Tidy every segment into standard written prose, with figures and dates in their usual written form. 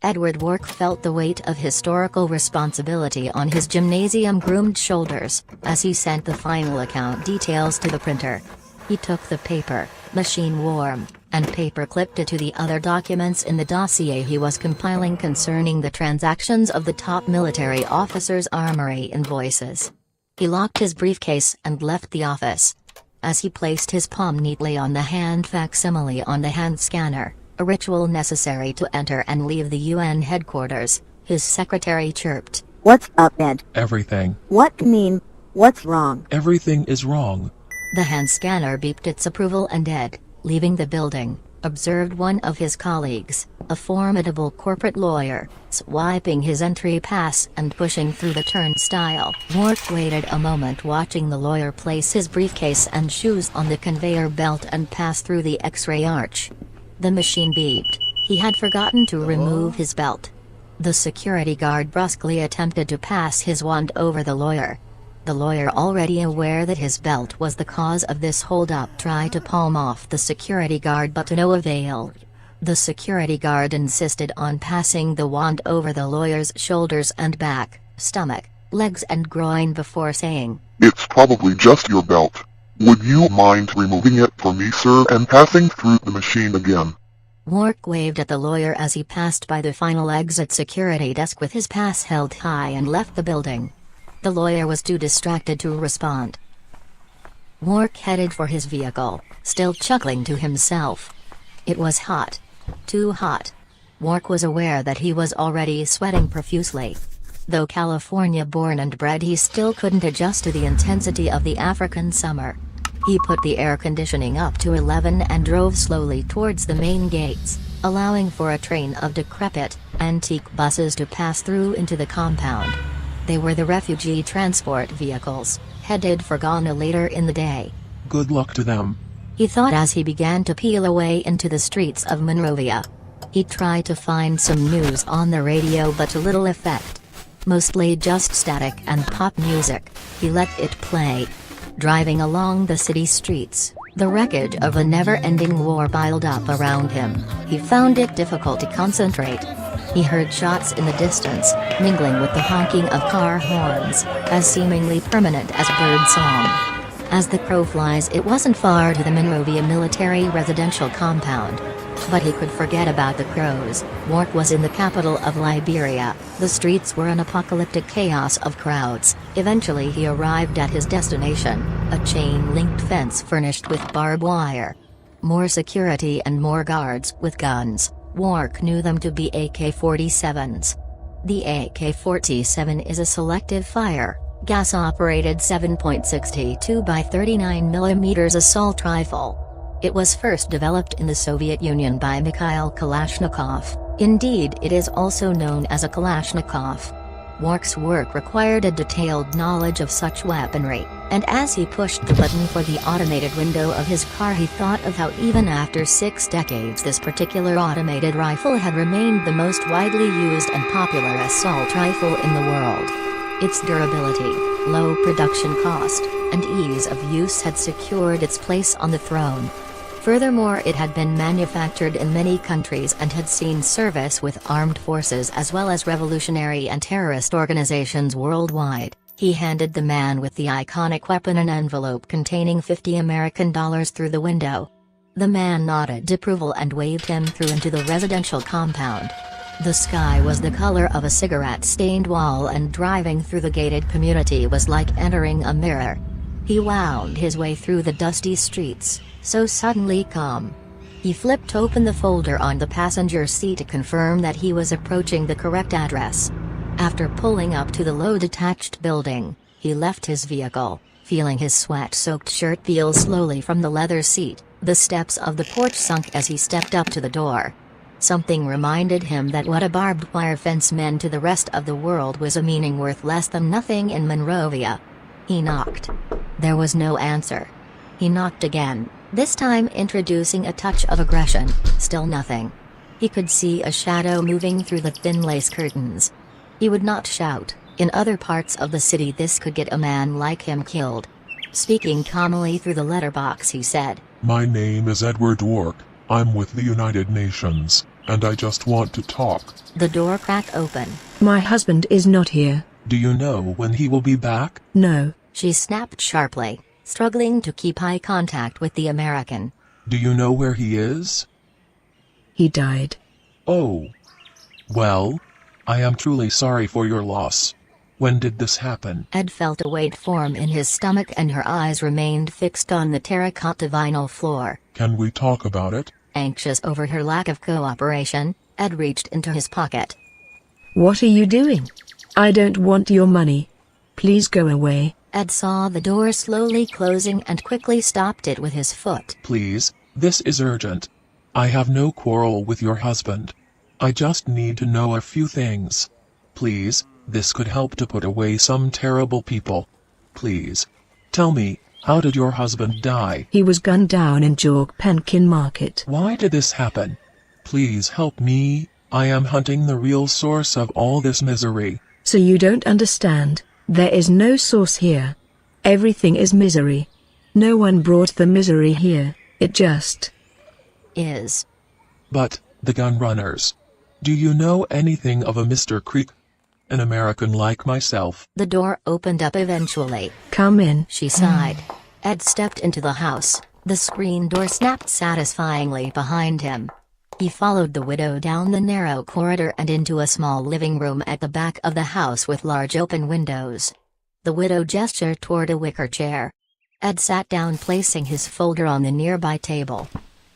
Edward Wark felt the weight of historical responsibility on his gymnasium-groomed shoulders, as he sent the final account details to the printer. He took the paper, machine warm, and paper-clipped it to the other documents in the dossier he was compiling concerning the transactions of the top military officers' armory invoices. He locked his briefcase and left the office. As he placed his palm neatly on the hand facsimile on the hand scanner, a ritual necessary to enter and leave the UN headquarters, his secretary chirped. "What's up, Ed?" Everything. "What mean? What's wrong?" Everything is wrong. The hand scanner beeped its approval and Ed, leaving the building, observed one of his colleagues, a formidable corporate lawyer, swiping his entry pass and pushing through the turnstile. Wark waited a moment watching the lawyer place his briefcase and shoes on the conveyor belt and pass through the X-ray arch. The machine beeped. He had forgotten to remove his belt. The security guard brusquely attempted to pass his wand over the lawyer. The lawyer, already aware that his belt was the cause of this hold-up, tried to palm off the security guard but to no avail. The security guard insisted on passing the wand over the lawyer's shoulders and back, stomach, legs and groin before saying, "It's probably just your belt. Would you mind removing it for me, sir, and passing through the machine again?" Wark waved at the lawyer as he passed by the final exit security desk with his pass held high and left the building. The lawyer was too distracted to respond. Wark headed for his vehicle, still chuckling to himself. It was hot. Too hot. Wark was aware that he was already sweating profusely. Though California-born and bred, he still couldn't adjust to the intensity of the African summer. He put the air conditioning up to 11 and drove slowly towards the main gates, allowing for a train of decrepit, antique buses to pass through into the compound. They were the refugee transport vehicles, headed for Ghana later in the day. Good luck to them, he thought as he began to peel away into the streets of Monrovia. He tried to find some news on the radio but to little effect. Mostly just static and pop music. He let it play. Driving along the city streets, the wreckage of a never-ending war piled up around him. He found it difficult to concentrate. He heard shots in the distance, mingling with the honking of car horns, as seemingly permanent as bird song. As the crow flies, it wasn't far to the Monrovia military residential compound. But he could forget about the crows. Wark was in the capital of Liberia. The streets were an apocalyptic chaos of crowds. Eventually he arrived at his destination, a chain-linked fence furnished with barbed wire. More security and more guards with guns. Wark knew them to be AK-47s. The AK-47 is a selective fire, gas-operated 7.62 by 39 mm assault rifle. It was first developed in the Soviet Union by Mikhail Kalashnikov. Indeed, it is also known as a Kalashnikov. Wark's work required a detailed knowledge of such weaponry, and as he pushed the button for the automated window of his car, he thought of how even after 6 decades this particular automated rifle had remained the most widely used and popular assault rifle in the world. Its durability, low production cost, and ease of use had secured its place on the throne. Furthermore, it had been manufactured in many countries and had seen service with armed forces as well as revolutionary and terrorist organizations worldwide. He handed the man with the iconic weapon an envelope containing $50 American through the window. The man nodded approval and waved him through into the residential compound. The sky was the color of a cigarette-stained wall, and driving through the gated community was like entering a mirror. He wound his way through the dusty streets, so suddenly calm. He flipped open the folder on the passenger seat to confirm that he was approaching the correct address. After pulling up to the low detached building, he left his vehicle, feeling his sweat-soaked shirt peel slowly from the leather seat. The steps of the porch sunk as he stepped up to the door. Something reminded him that what a barbed wire fence meant to the rest of the world was a meaning worth less than nothing in Monrovia. He knocked. There was no answer. He knocked again, this time introducing a touch of aggression. Still nothing. He could see a shadow moving through the thin lace curtains. He would not shout. In other parts of the city this could get a man like him killed. Speaking calmly through the letterbox, he said, "My name is Edward Wark. I'm with the United Nations. and I just want to talk. The door cracked open. My husband is not here. Do you know when he will be back? No. She snapped sharply, struggling to keep eye contact with the American. Do you know where he is? He died. Oh. Well, I am truly sorry for your loss. When did this happen? Ed felt a weight form in his stomach and her eyes remained fixed on the terracotta vinyl floor. Can we talk about it? Anxious over her lack of cooperation, Ed reached into his pocket. What are you doing? I don't want your money. Please go away. Ed saw the door slowly closing and quickly stopped it with his foot. Please, this is urgent. I have no quarrel with your husband. I just need to know a few things. Please, this could help to put away some terrible people. Please, tell me, how did your husband die? He was gunned down in Jork Penkin Market. Why did this happen? Please help me. I am hunting the real source of all this misery. So you don't understand. There is no source here. Everything is misery. No one brought the misery here. It just is. But, the gun runners. Do you know anything of a Mr. Creek? An American like myself. The door opened up eventually. Come in. She sighed. Ed stepped into the house. The screen door snapped satisfyingly behind him. He followed the widow down the narrow corridor and into a small living room at the back of the house with large open windows. The widow gestured toward a wicker chair. Ed sat down, placing his folder on the nearby table.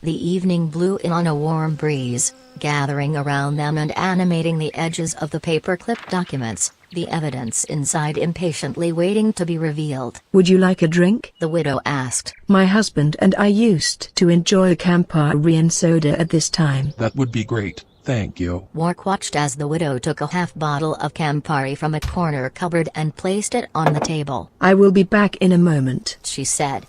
The evening blew in on a warm breeze, gathering around them and animating the edges of the paper-clipped documents, the evidence inside impatiently waiting to be revealed. Would you like a drink? The widow asked. My husband and I used to enjoy Campari and soda at this time. That would be great, thank you. Wark watched as the widow took a half bottle of Campari from a corner cupboard and placed it on the table. I will be back in a moment, she said.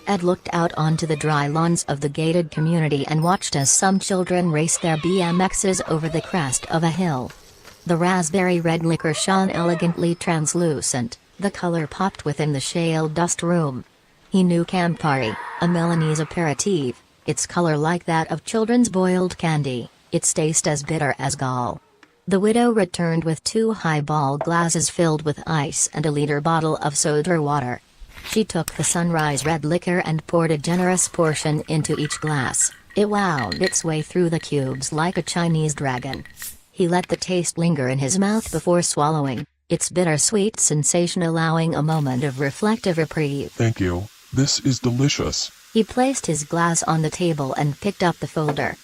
Ed looked out onto the dry lawns of the gated community and watched as some children raced their BMXs over the crest of a hill. The raspberry red liquor shone elegantly translucent, the color popped within the shale dust room. He knew Campari, a Milanese aperitif, its color like that of children's boiled candy, its taste as bitter as gall. The widow returned with 2 highball glasses filled with ice and a liter bottle of soda water. She took the sunrise red liquor and poured a generous portion into each glass. It wound its way through the cubes like a Chinese dragon. He let the taste linger in his mouth before swallowing, its bittersweet sensation allowing a moment of reflective reprieve. Thank you. This is delicious. He placed his glass on the table and picked up the folder.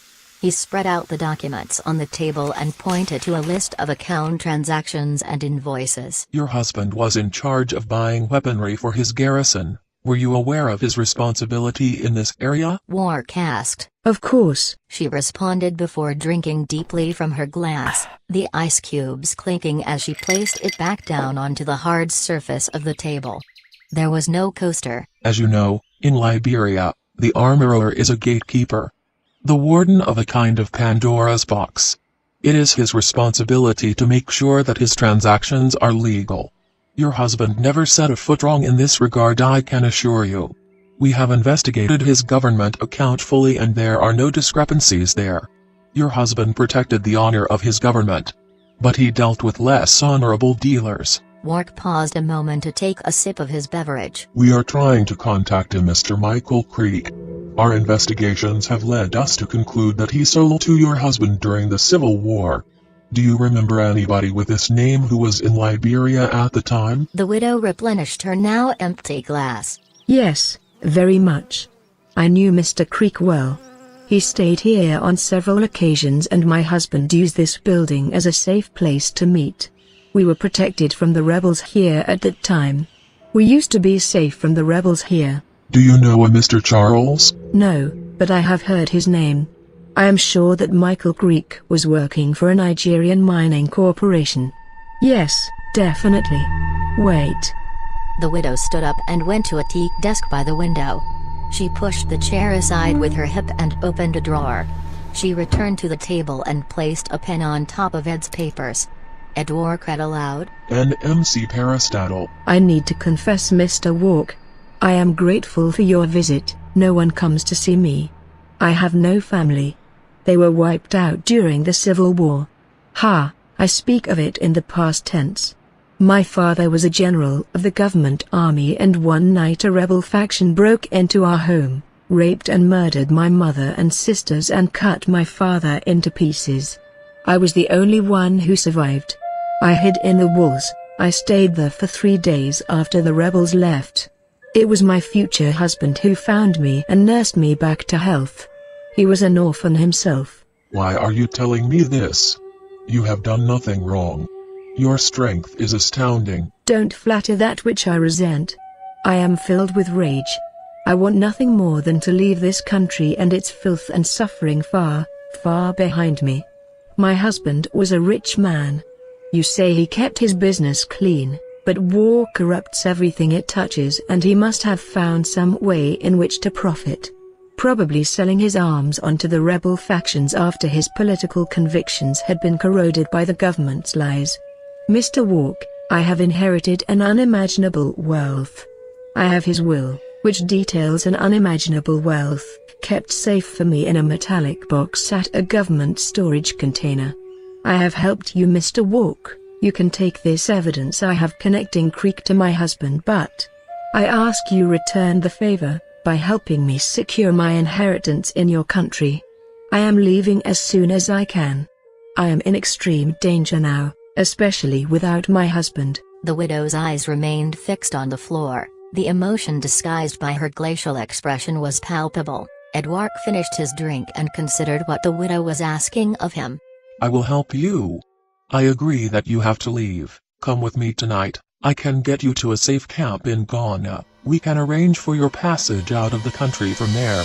He spread out the documents on the table and pointed to a list of account transactions and invoices. Your husband was in charge of buying weaponry for his garrison. Were you aware of his responsibility in this area? Wark asked. Of course, she responded before drinking deeply from her glass, the ice cubes clinking as she placed it back down onto the hard surface of the table. There was no coaster. As you know, in Liberia, the armorer is a gatekeeper. The warden of a kind of Pandora's box. It is his responsibility to make sure that his transactions are legal. Your husband never set a foot wrong in this regard, I can assure you. We have investigated his government account fully and there are no discrepancies there. Your husband protected the honor of his government. But he dealt with less honorable dealers. Wark paused a moment to take a sip of his beverage. We are trying to contact him, Mr. Michael Creek. Our investigations have led us to conclude that he sold to your husband during the Civil War. Do you remember anybody with this name who was in Liberia at the time? The widow replenished her now empty glass. Yes, very much. I knew Mr. Creek well. He stayed here on several occasions and my husband used this building as a safe place to meet. We were protected from the rebels here at that time. We used to be safe from the rebels here. Do you know a Mr. Charles? No, but I have heard his name. I am sure that Michael Creek was working for a Nigerian mining corporation. Yes, definitely. Wait. The widow stood up and went to a teak desk by the window. She pushed the chair aside with her hip and opened a drawer. She returned to the table and placed a pen on top of Ed's papers. Ed Wark read aloud. NMC Parastatal. I need to confess, Mr. Wark. I am grateful for your visit. No one comes to see me. I have no family. They were wiped out during the Civil War. Ha, I speak of it in the past tense. My father was a general of the government army, and one night a rebel faction broke into our home, raped and murdered my mother and sisters and cut my father into pieces. I was the only one who survived. I hid in the woods. I stayed there for 3 days after the rebels left. It was my future husband who found me and nursed me back to health. He was an orphan himself. Why are you telling me this? You have done nothing wrong. Your strength is astounding. Don't flatter that which I resent. I am filled with rage. I want nothing more than to leave this country and its filth and suffering far, far behind me. My husband was a rich man. You say he kept his business clean, but war corrupts everything it touches, and he must have found some way in which to profit. Probably selling his arms onto the rebel factions after his political convictions had been corroded by the government's lies. Mr. Walk, I have inherited an unimaginable wealth. I have his will, which details an unimaginable wealth, kept safe for me in a metallic box at a government storage container. I have helped you, Mr. Walk. You can take this evidence I have connecting Creek to my husband, but I ask you return the favor by helping me secure my inheritance in your country. I am leaving as soon as I can. I am in extreme danger now, especially without my husband. The widow's eyes remained fixed on the floor. The emotion disguised by her glacial expression was palpable. Edouard finished his drink and considered what the widow was asking of him. I will help you. I agree that you have to leave. Come with me tonight. I can get you to a safe camp in Ghana. We can arrange for your passage out of the country from there.